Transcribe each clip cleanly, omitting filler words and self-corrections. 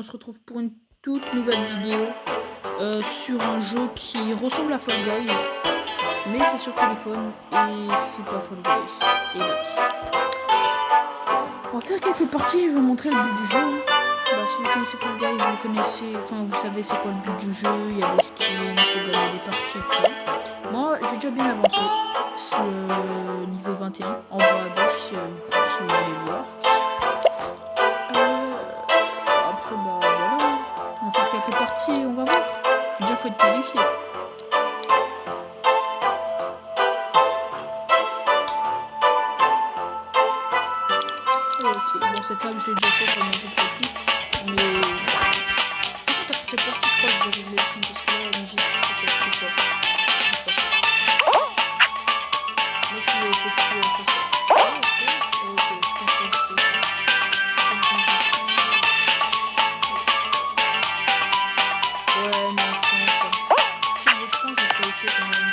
se retrouve pour une toute nouvelle vidéo sur un jeu qui ressemble à Fall Guys, mais c'est sur téléphone et c'est pas Fall Guys, hélas. On va faire quelques parties et vous montrer le but du jeu. Bah, si vous connaissez Fall Guys, vous connaissez, enfin vous savez c'est quoi le but du jeu, il y a des skins, il faut gagner des parties, etc. Moi j'ai déjà bien avancé, je suis niveau 21, en bas à gauche si vous voulez le voir. Après bah voilà, on va faire quelques parties et on va voir. Déjà faut être qualifié. Ok, bon cette map je l'ai déjà fait, ça m'a fait plus. Mais cette partie je crois que je vais régler le parce que là la musique je crois qu'elle est trop forte. Moi je suis petit chasseur. Ok, je pense que je peux. Ouais, non, je pense pas. Si je pense, je vais essayer quand même.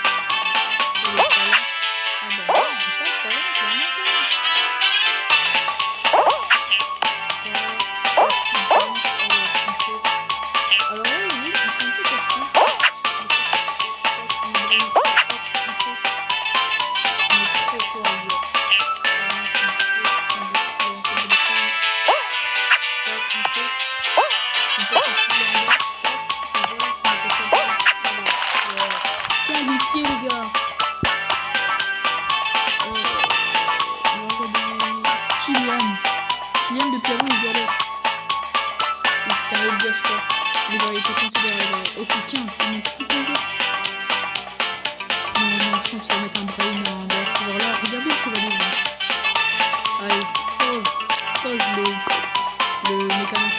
Il est pas là. Ah bah non, j'ai pas de talent, clairement pas. Alors là, oui, ils sont tous casse-couilles. On est trop fort, les gars. Qualifié les gars. Kylian depuis avant il galère. Putain il gâche pas. Il aurait été considéré au soutien. Non, je pense qu'il va mettre un brain dans le pouvoir là. Regardez le chevalier. Allez, pose le mécano.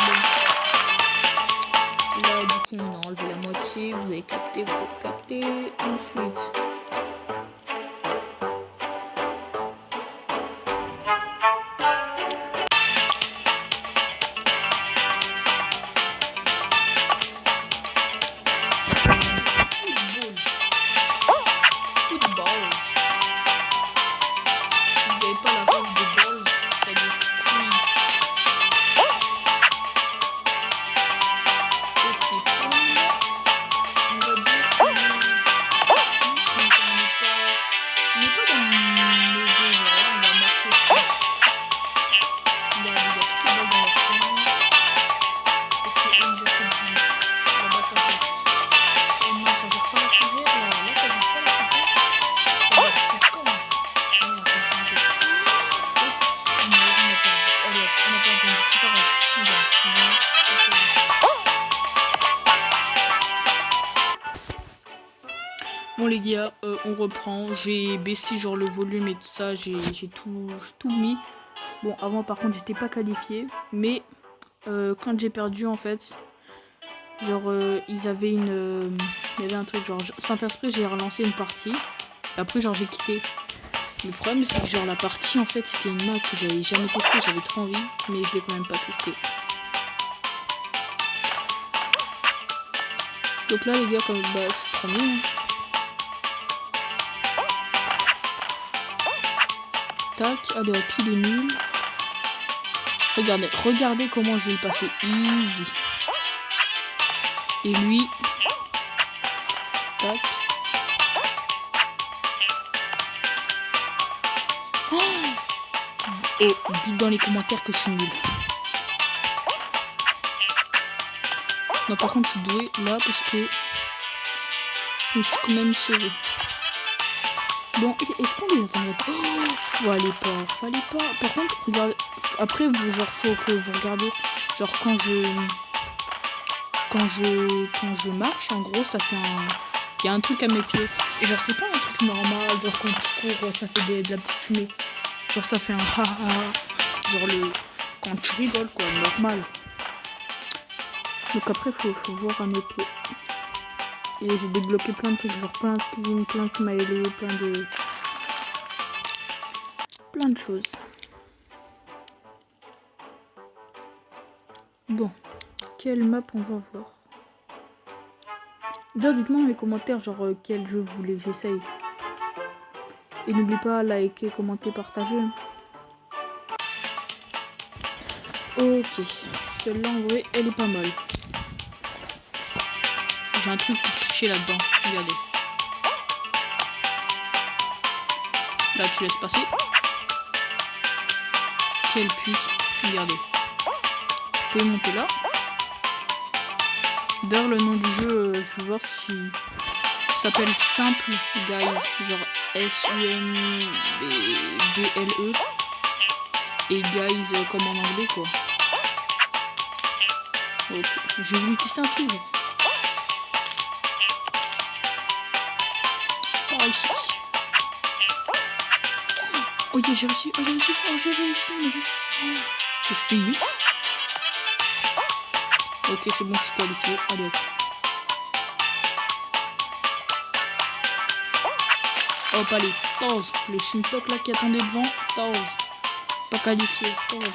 Bon. Là du coup on a enlevé la moitié. Vous avez capté. Ensuite. Bon les gars, on reprend. J'ai baissé genre le volume et tout ça, j'ai tout mis. Bon avant par contre j'étais pas qualifié, mais quand j'ai perdu en fait, genre il y avait un truc genre sans faire exprès j'ai relancé une partie. Après genre j'ai quitté. Le problème c'est que genre la partie en fait c'était une map que j'avais jamais testée, j'avais trop envie, mais je l'ai quand même pas testé. Donc là les gars comme bah je suis premier. Hein. Tac, allez hop, il est nul. Regardez comment je vais le passer. Easy. Et lui. Tac. Oh, et dites dans les commentaires que je suis nul. Non, par contre, je suis doué là parce que je me suis quand même sauvé. Bon, est-ce qu'on les attendait pas? Fallait pas. Par contre, regardez. Après, genre, faut que vous regardez. Genre, quand je marche, en gros, ça fait un. Il y a un truc à mes pieds. Et genre, c'est pas un truc normal. Genre, quand tu cours, ça fait de la petite fumée. Genre, ça fait un ha. Genre, quand tu rigoles, quoi, normal. Donc, après, faut voir à mes pieds. Et j'ai débloqué plein de trucs, genre plein de skins, plein de smileys, plein de choses. Bon, quelle map on va voir? D'ailleurs, dites-moi dans les commentaires, genre quel jeu vous voulez que j'essaye. Et n'oubliez pas, liker, commenter, partager. Ok, celle-là en vrai, elle est pas mal. J'ai un truc pour tricher là-dedans, regardez. Là, tu laisses passer. Quelle puce, regardez. Vous pouvez monter là. D'ailleurs, le nom du jeu, je vais voir si... Ça s'appelle Simple Guys, genre S-U-M-B-L-E. Et Guys comme en anglais, quoi. Ok, j'ai voulu tester un truc. Par ici. Ok, j'ai réussi, mais je suis nul. Ok, c'est bon, je suis qualifié. Allez, hop. Hop, allez, 14. Le Shintok là qui attendait devant, 14. Pas qualifié, 14.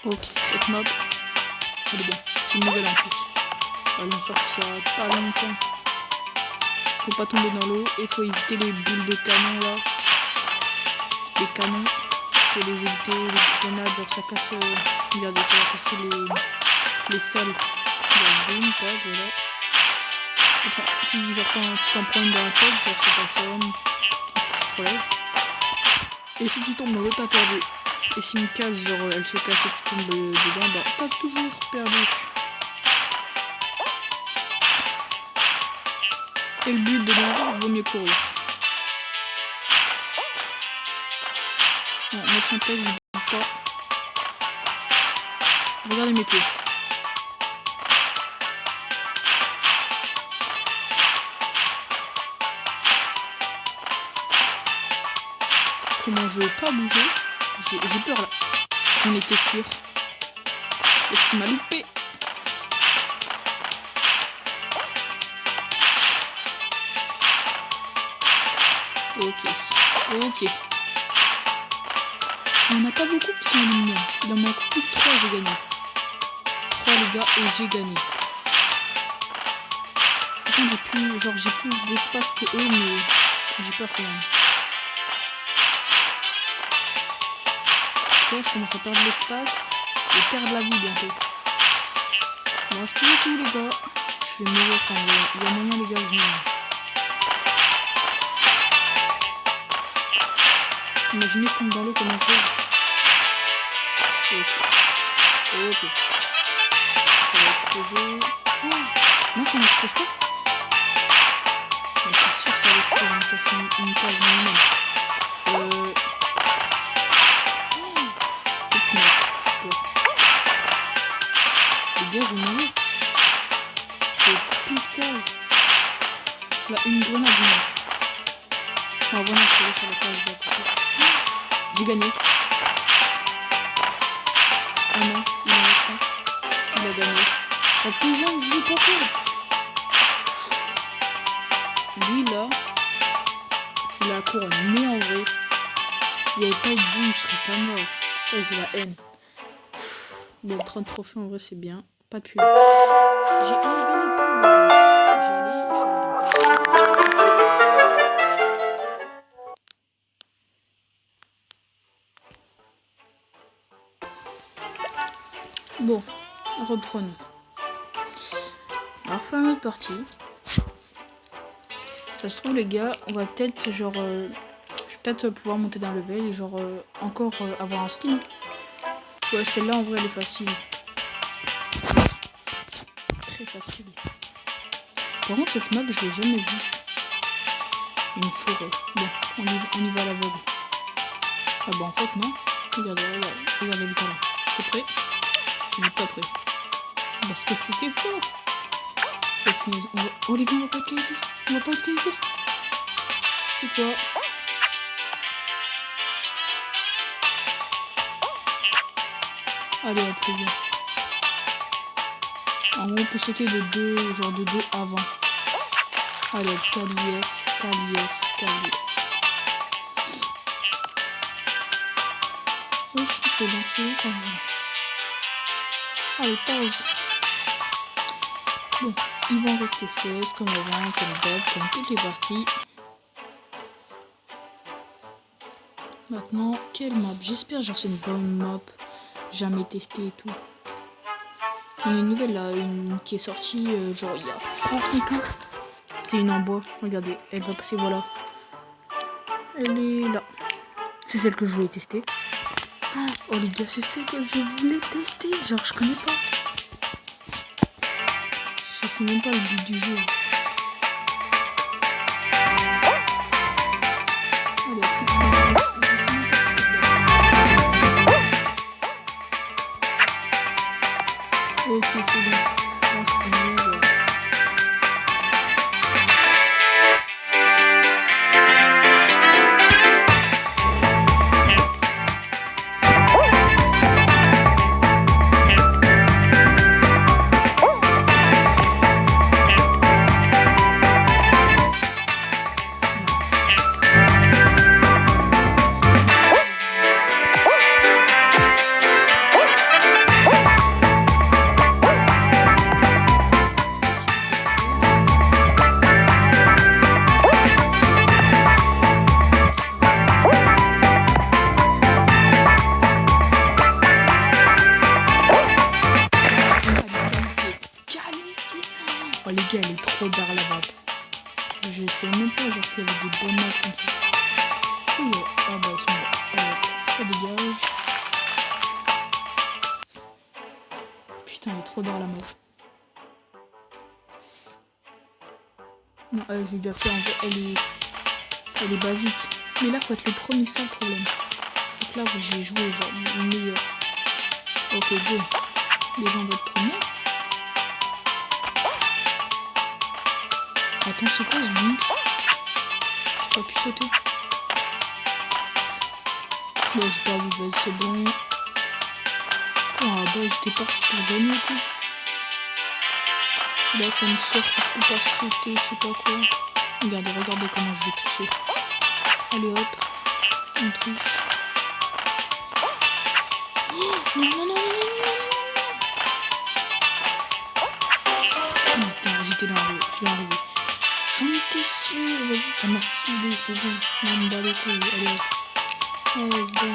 Ok, cette map, elle est bien. C'est une nouvelle en plus. Elle en sortira pas longtemps. Faut pas tomber dans l'eau et faut éviter les boules de canon là. Les canons, faut les éviter, les grenades, genre ça casse. Regardez, ça va casser les sols. Boum, tac, voilà. Enfin, si genre tu t'en prends une dans la tête, genre c'est pas ça. Problème. Et si tu tombes dans l'eau, t'as perdu. Et si une case, genre elle se casse et tu tombes dedans, bah t'as toujours perdu. Et le but de l'envoi, vaut mieux courir. Bon, moi je suis un peu ça. Regardez mes pieds. Comment je vais pas bouger? J'ai peur là. J'en étais sûr. Et tu m'as loupé. Ok. Il n'y en a pas beaucoup qui sont éliminés. Il en manque plus que 3, j'ai gagné. 3 les gars et j'ai gagné. Par contre j'ai plus d'espace que eux, mais j'ai peur quand même. Je commence à perdre l'espace et perdre la vie bientôt. Il me reste plus beaucoup les gars. Je vais mourir quand même. Il y a moyen les gars, je meurs. Imaginez je tombe dans l'eau comme un feu. Ok. Ça va exploser. Oh. Non, ça n'explose pas. Je suis sûr que ça va exploser. Ça fait une case minimum. Les gars, je vais mourir. J'ai plus de case. Là, une grenade, je meurs. Ah, voilà, c'est là sur la case de côté. J'ai gagné. Ah non, il en reste pas. Il a gagné. La paysane, je l'ai pas fait. Lui, là, il a la couronne. Mais en vrai, s'il n'y avait pas eu de boum, je serais pas mort. Oh, j'ai la haine. Bon, 30 trophées, en vrai, c'est bien. Pas de pub. J'ai enlevé les pubs. Bon, reprenons. Alors, faire une autre partie. Ça se trouve, les gars, on va peut-être, genre... je vais peut-être pouvoir monter d'un level et, genre, encore avoir un skin. Ouais, celle-là, en vrai, elle est facile. Très facile. Par contre, cette map, je l'ai jamais vue. Une forêt. Bon, on y va à l'aveugle. Ah bah, en fait, non. Regardez le talent. T'es prêt? Vous êtes pas prêt. Parce que c'était fort. Oh les gars, on va pas être qualifié. C'est quoi? Allez, hop, les gars. En gros, on peut sauter de deux avant. Allez, Kalief. je peux lancer. Allez, pause. Bon, ils vont rester 16 comme avant, comme d'hab, comme toutes les parties. Maintenant, quelle map? J'espère genre c'est une bonne map. Jamais testé et tout. Il y a une nouvelle là, une qui est sortie genre il y a et tout. C'est une en bois. Regardez, elle va passer, voilà. Elle est là. C'est celle que je voulais tester. Oh les gars, c'est celle que je voulais tester. Genre je connais pas. Je sais même pas le but du jeu. Ok, c'est bon. Je pense que oh les gars, elle est trop d'art la map. Je sais même pas genre qu'il y avait des bonnes maps comme ça. Oh, ah bah ils sont là. Ça dégage. Putain, elle est trop d'art la map. Non, j'ai déjà fait en vrai, elle est basique. Mais là, faut être le premier, c'est le problème. Donc là, j'ai joué genre meilleur. Ok, go. Les gens vont être premiers. Attends, c'est quoi ce blink? J'ai pas pu sauter. Bon, j'ai pas vu, vas-y, c'est bon. Ah bah, j'étais parti pour gagner et tout. Là, ça me sort que je peux pas sauter, je sais pas quoi. Regardez comment je vais tricher. Allez hop, on triche. Oh, non. Putain, j'étais dans le... Je vais arriver. J'en étais sûr, vas-y, ça m'a saoulé, c'est bon. Non, me bat les couilles, allez hop. Allez, bon.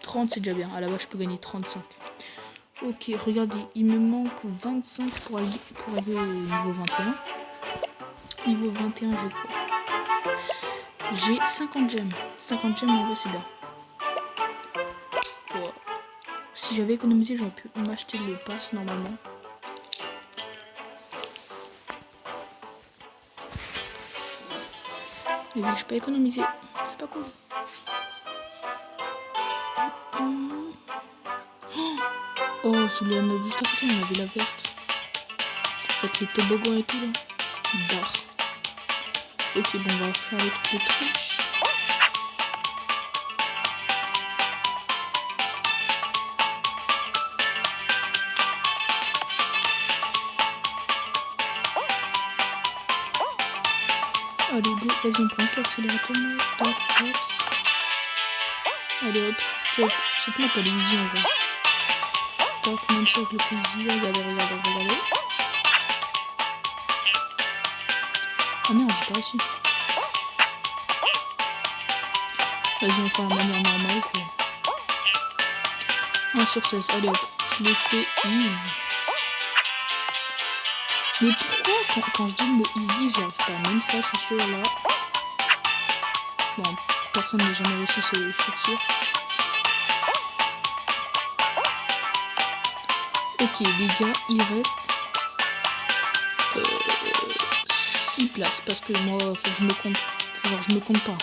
30, c'est déjà bien. À la base, je peux gagner 35. Ok, regardez, il me manque 25 pour arriver au niveau 21. Niveau 21, j'ai quoi? J'ai 50 gemmes. 50 gemmes, en vrai, c'est bien. Wow. Si j'avais économisé, j'aurais pu m'acheter le pass, normalement. Mais vu que je peux économiser, c'est pas cool. Oh, je voulais un meuble juste à côté, on avait la verte. C'est avec les toboggans et tout là. Barre. Ok, bon, on va faire les trucs de triche. Allez, go, vas-y, on prend l'accélérateur. Allez, hop. Cette map, elle est easy en vrai. Tac, même ça, je le fais easy. Regardez. Ah merde, j'ai pas réussi. Vas-y, on fait la manière normale, quoi. 1 sur 16, allez hop. Je le fais easy. Mais pourquoi, quand je dis le mot easy, j'y arrive pas? Même ça, je suis sûre là. Bon, personne n'a jamais réussi ce tir. Ok, les gars, il reste 6 places parce que moi, faut que je me compte. Genre, je me compte pas.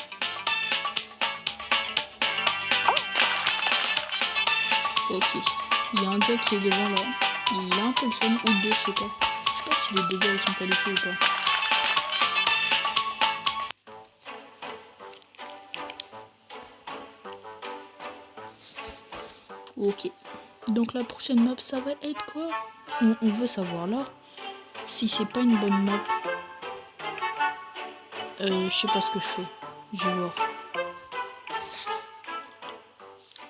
Ok, il y a un gars qui est devant là. Il a un peu le seum ou deux, je sais pas. Je sais pas si les deux gars ils sont qualifiés ou pas. Ok. Donc la prochaine map, ça va être quoi? On veut savoir là si c'est pas une bonne map. Je sais pas ce que je fais. Je vais voir.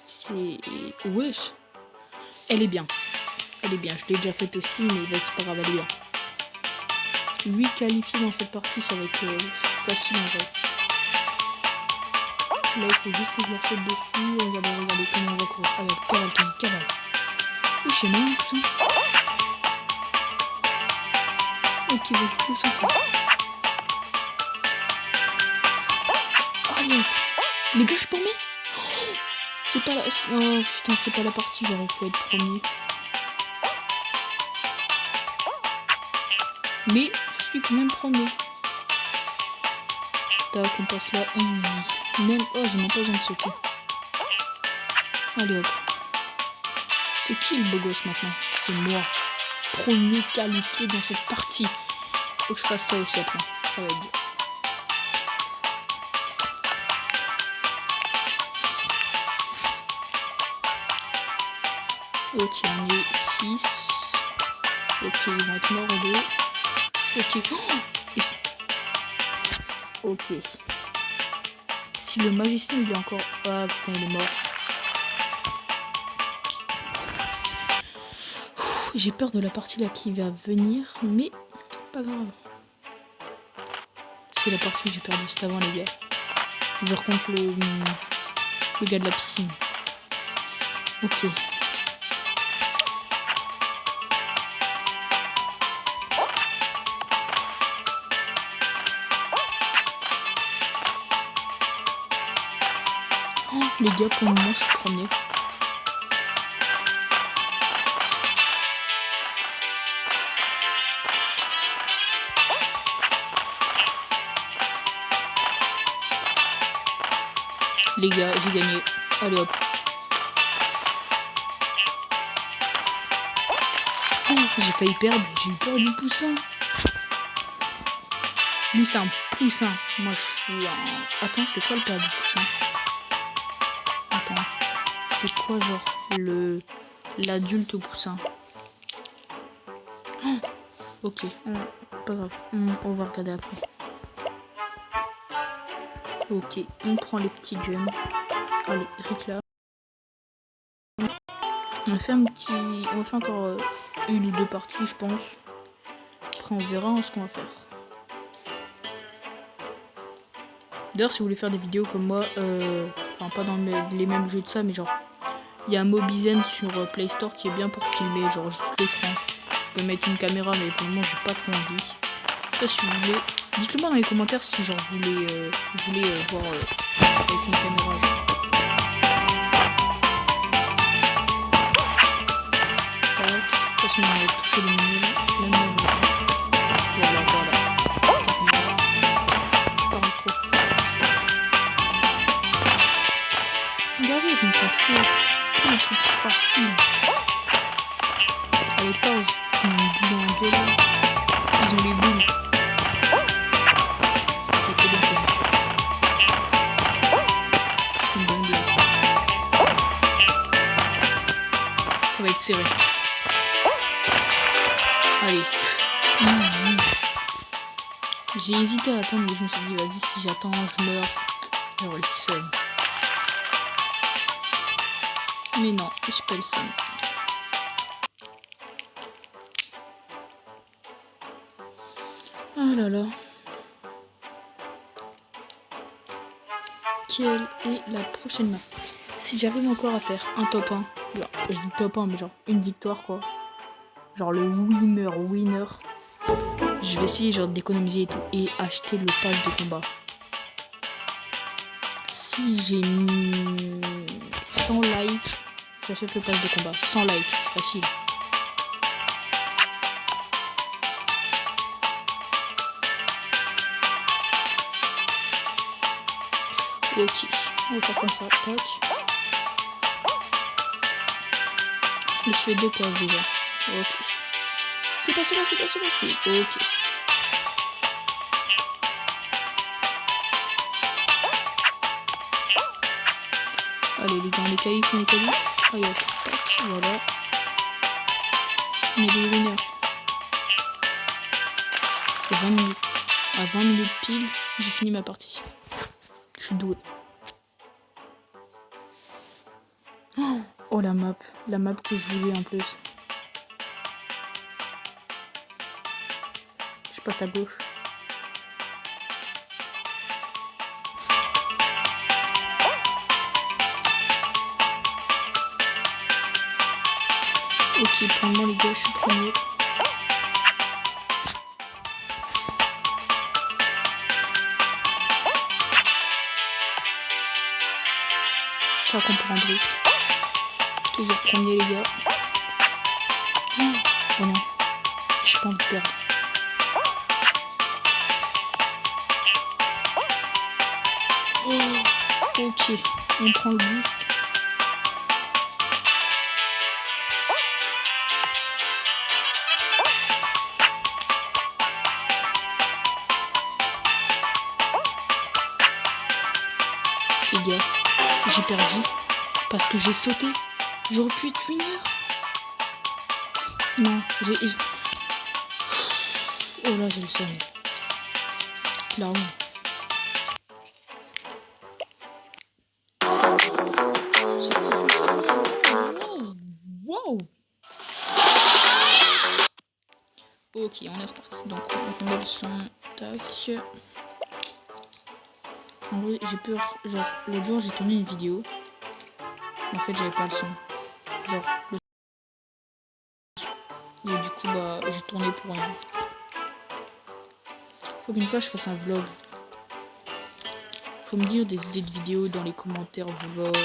C'est... Wesh. Elle est bien. Elle est bien. Je l'ai déjà faite aussi, mais c'est pas grave, elle est bien. 8 qualifiés dans cette partie, ça va être facile en vrai. Là, il faut juste que je leur saute dessus. Regardez comment on va courir. Allez, cavale. Oui, chez moi, tout ça. Ok, vas-y, faut sauter. Allez. Les gars, je peux remettre. C'est pas la... Oh putain, c'est pas la partie, genre il faut être premier. Mais je suis quand même premier. Tac, on passe là, easy. Même... Oh, j'ai même pas besoin de sauter. Allez hop. C'est qui le beau gosse maintenant? C'est moi. Premier qualifié dans cette partie. Faut que je fasse ça aussi après. Ça va être bien. Ok, on est 6. Ok, ils vont être morts aux deux. Ok. Oh, ok. Si le magicien il est encore... Ah putain, il est mort. J'ai peur de la partie là qui va venir, mais pas grave. C'est la partie où j'ai perdu juste avant, les gars. Je recompte le gars de la piscine. Ok. Oh, les gars, pour le moment, je suis premier. Les gars, j'ai gagné. Allez hop. Oh, j'ai failli perdre. J'ai eu peur du poussin. Lui, c'est un poussin. Moi, je suis un... Attends, c'est quoi le père du poussin? Attends. C'est quoi, genre, l'adulte poussin? Oh, ok. Pas grave. On va regarder après. Ok, on prend les petits gemmes. Allez, réclame. On fait encore une ou deux parties, je pense. Après, on verra ce qu'on va faire. D'ailleurs, si vous voulez faire des vidéos comme moi, enfin pas dans les mêmes jeux de ça, mais genre, il y a un Mobizen sur Play Store qui est bien pour filmer, genre juste l'écran. Je peux mettre une caméra, mais pour le moment, j'ai pas trop envie. Ça, si vous voulez, dites-le moi dans les commentaires si genre vous voulez voir avec une caméra. Tac, de toute façon, on va toucher le menu là. Voilà. Je parle trop. Regardez, je me prends tous les trucs faciles. Allez, pause. Ils ont une boule en gueule. Ils ont les boules. Ça va être serré. Allez. Easy. J'ai hésité à attendre, mais je me suis dit, vas-y, si j'attends, je meurs. J'aurai le seum. Mais non, je suis pas le seum. Oh là là. Quelle est la prochaine map? Si j'arrive encore à faire un top 1, genre, je dis top 1, mais genre une victoire quoi. Genre le winner. Je vais essayer genre d'économiser et tout et acheter le pass de combat. Si j'ai 100 likes, j'achète le pass de combat. 100 likes, facile. Ok, on va faire comme ça, tac. Je me suis fait 2 passes déjà. Ok. C'est pas celui-là, c'est... Ok. Allez les gars, on est qualifiés, Allez hop, tac, voilà. On est des winners. 20 minutes. À 20 minutes pile. J'ai fini ma partie. Je suis doué. Oh la map que je voulais en plus. Je passe à gauche. Ok, pour le moment les gars, je suis premier. Ça va comprendre. Toujours premier les gars. Oh non, j'ai pas envie de perdre. Oh, ok, on prend le boost. Les gars, j'ai perdu parce que j'ai sauté. J'aurais pu être winner. Non, oh là, j'ai le seum. Clairement. Wow. Ok, on est reparti. Donc, on remet le son. Tac. En vrai, j'ai peur. Genre, l'autre jour, j'ai tourné une vidéo. En fait, j'avais pas le son. Genre, et du coup, bah, j'ai tourné pour rien. Faut qu'une fois, je fasse un vlog. Faut me dire des idées de vidéos dans les commentaires vlog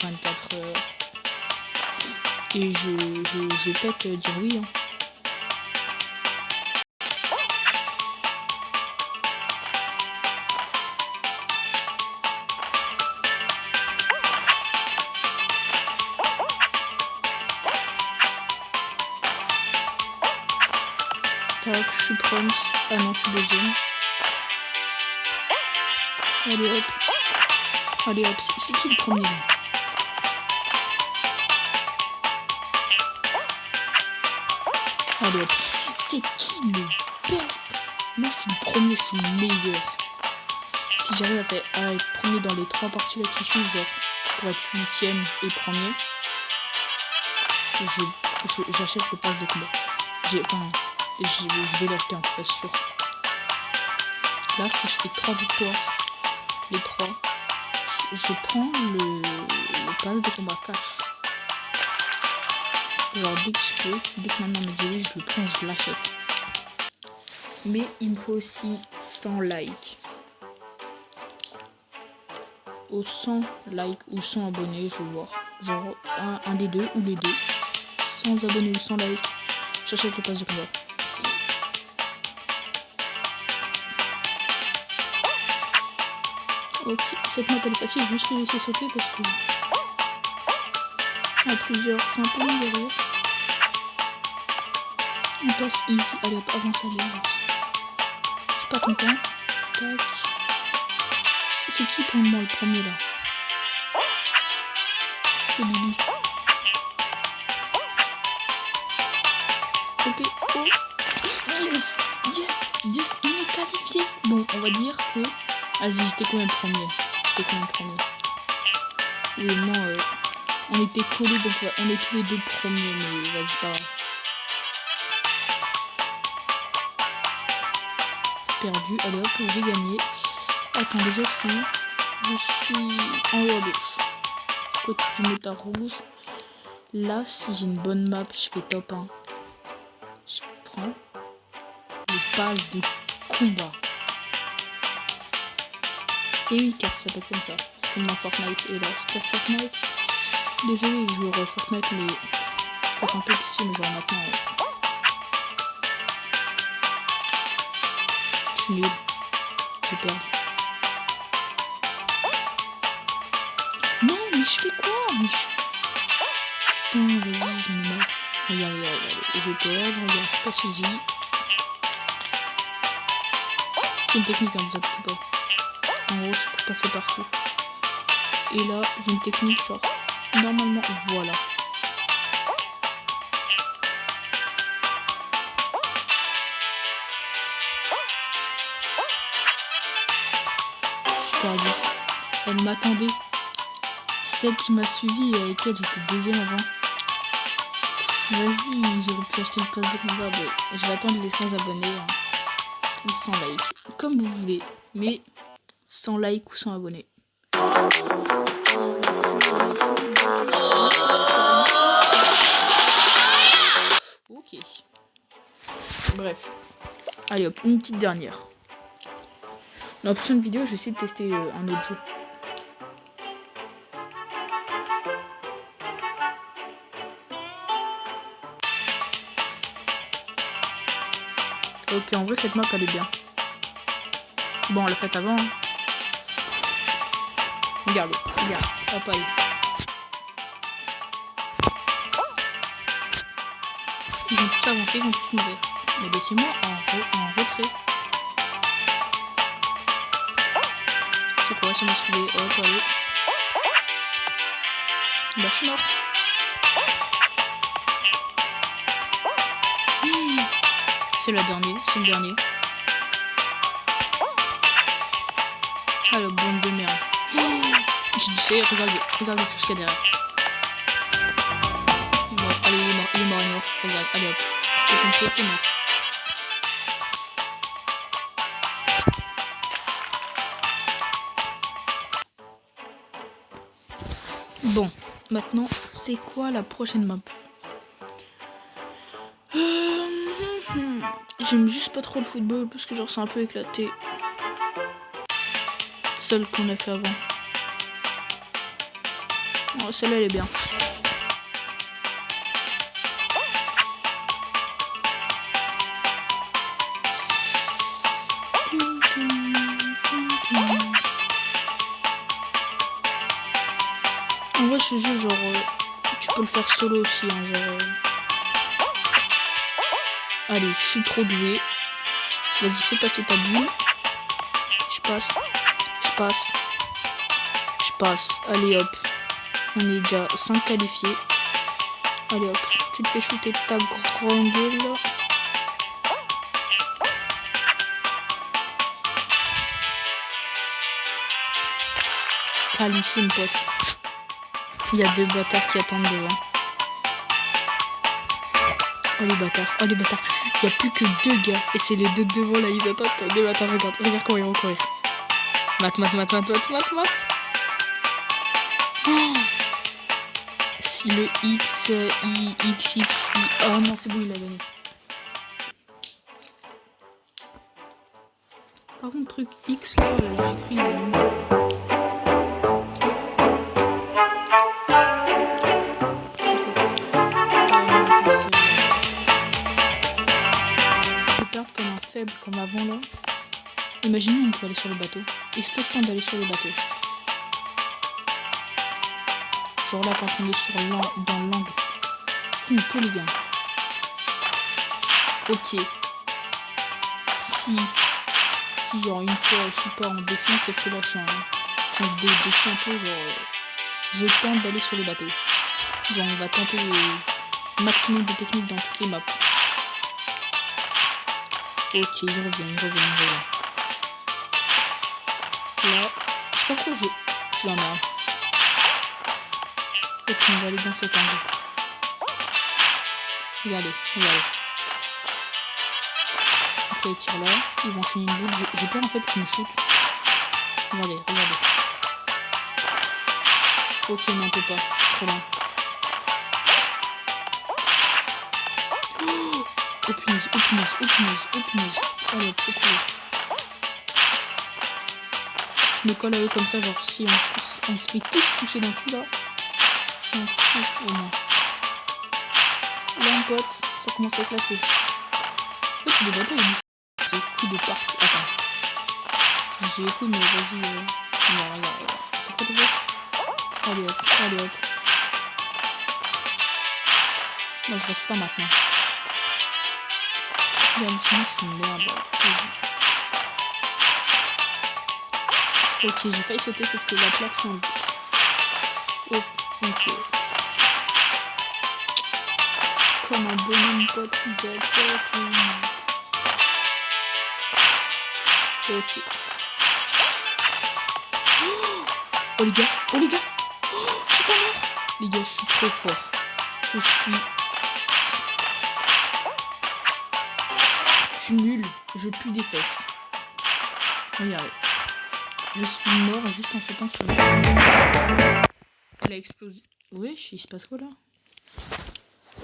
24 heures. Et je vais peut-être dire oui. Hein. Tac, je suis première. Ah non, je suis deuxième. Allez hop. Allez hop, c'est qui le premier là? Allez hop. C'est qui le best? Moi je suis le premier, je suis le meilleur. Si j'arrive à être premier dans les 3 parties là qui suivent, genre pour être 8ème et premier, j'achète le pass de combat. Je vais l'acheter en fait, sûr. Là, si je fais 3 victoires, les 3, je prends le pass de combat cash. Genre dès que je peux, dès que maman me dit oui, je le prends, je l'achète. Mais il me faut aussi 100 likes. Aux 100 likes ou 100 abonnés, je vais voir. Genre un des deux ou les deux. 100 abonnés ou 100 likes, j'achète le pass de combat. Ok, cette map elle est facile, juste les laisser sauter parce que à plusieurs, c'est un peu long derrière. On passe easy, allez hop, avance, allez, avance. Je pas content. Tac. C'est qui pour moi le premier là? C'est Bibi. Ok, oh. Yes, on est qualifié. Bon, on va dire que... Vas-y, j'étais quand même premier. Oui, moi, on était collés, donc ouais, on est tous les deux premiers, mais vas-y, pas grave. Perdu, allez hop, j'ai gagné. Attends, déjà, je suis en haut à gauche. Côté du métal rouge. Là, si j'ai une bonne map, je fais top 1. Je prends le pass de combat. Et oui, car ça s'appelle comme ça. C'est comme dans Fortnite. Et là, c'est pas Fortnite. Désolé, je joue au Fortnite, mais ça fait un peu pitié, mais genre maintenant. Je suis nul. J'ai perdu. Non, mais je fais quoi? Putain, vas-y, j'en ai marre. Regarde. Je perds, regarde, je passe easy. C'est une technique, hein, vous inquiétez pas. En gros, c'est pour passer partout. Et là, j'ai une technique, genre, normalement, voilà. perdu. Elle m'attendait. C'est elle qui m'a suivi et avec elle j'étais deuxième avant. Vas-y, j'aurais pu acheter le pass de combat. Je vais attendre les 100 abonnés. Hein. Ou 100 likes. Comme vous voulez. Mais 100 likes ou 100 abonnés. Ok. Bref. Allez hop, une petite dernière. Dans la prochaine vidéo, je vais essayer de tester un autre jeu. Ok, en vrai, cette map, elle est bien. Bon, on l'a faite avant. Hein. Regardez, regarde, hop, allez. Ils vont tous avancer, ils vont tous mourir. Mais laissez-moi en retrait. C'est quoi, ça m'a saoulé. Hop, allez. Bah, je suis mort. C'est le dernier, c'est le dernier. Ah, le bombe de merde. Je sais, regardez tout ce qu'il y a derrière. Bon, allez, il est mort. Regarde, allez hop. Et ton pied, t'es mort. Bon, maintenant, c'est quoi la prochaine map? J'aime juste pas trop le football parce que genre c'est un peu éclaté. Celle qu'on a fait avant. Oh, celle-là elle est bien. En vrai ce jeu genre tu peux le faire solo aussi hein, genre allez, je suis trop doué. Vas-y, fais passer ta boule. Je passe. Allez hop. On est déjà 5 qualifiés. Allez hop. Tu te fais shooter ta grande gueule. Qualifié, mon pote. Il y a 2 bâtards qui attendent devant. Oh les bâtards. Il n'y a plus que 2 gars. Et c'est les 2 devant là, ils attendent. Les bâtards, regarde comment ils vont courir. Mat. Oh. Si le X, I, X, I. Oh non, c'est bon, il a gagné. Par contre, truc X là, j'ai écrit. Comme avant là. Imaginez on peut aller sur le bateau. Est-ce que je tente d'aller sur le bateau? Genre là quand on est dans l'angle. On peut les gars. Ok. Si genre une fois je suis pas en défi, sauf que là je suis en défi un peu genre. Je tente d'aller sur le bateau. Genre on va tenter le maximum de techniques dans toutes les maps. Ok, il revient. Là, je sais pas pourquoi je l'emmerde. Ok, on va aller dans cet angle. Regardez. Ok, il tire là. Ils vont enchaîner une boule. J'ai peur en fait qu'ils me shootent. Regardez. Ok, non, on peut pas. Trop loin. Oh punaise. Allez, c'est cool. Je me colle à eux comme ça, genre si on se fait tous toucher d'un coup là. Je m'en fous au moins. Là mon pote, ça commence à éclater. En fait, les bateaux, j'ai des coups de partout. Attends. J'ai les coups, mais vas-y. Regarde. T'es prêt? Allez hop. Moi je reste là maintenant. Sinon c'est une merde. Ok, j'ai failli sauter sauf que la plaque s'en... Oh, ok. Comme un bonhomme pote qui ok. Oh les gars, oh les gars. Oh, je suis pas mort. Les gars, je suis trop fort. Je suis nul. Je pue des fesses. Regardez. Je suis mort juste en sautant sur le... Elle a explosé. Wesh, il se passe quoi là?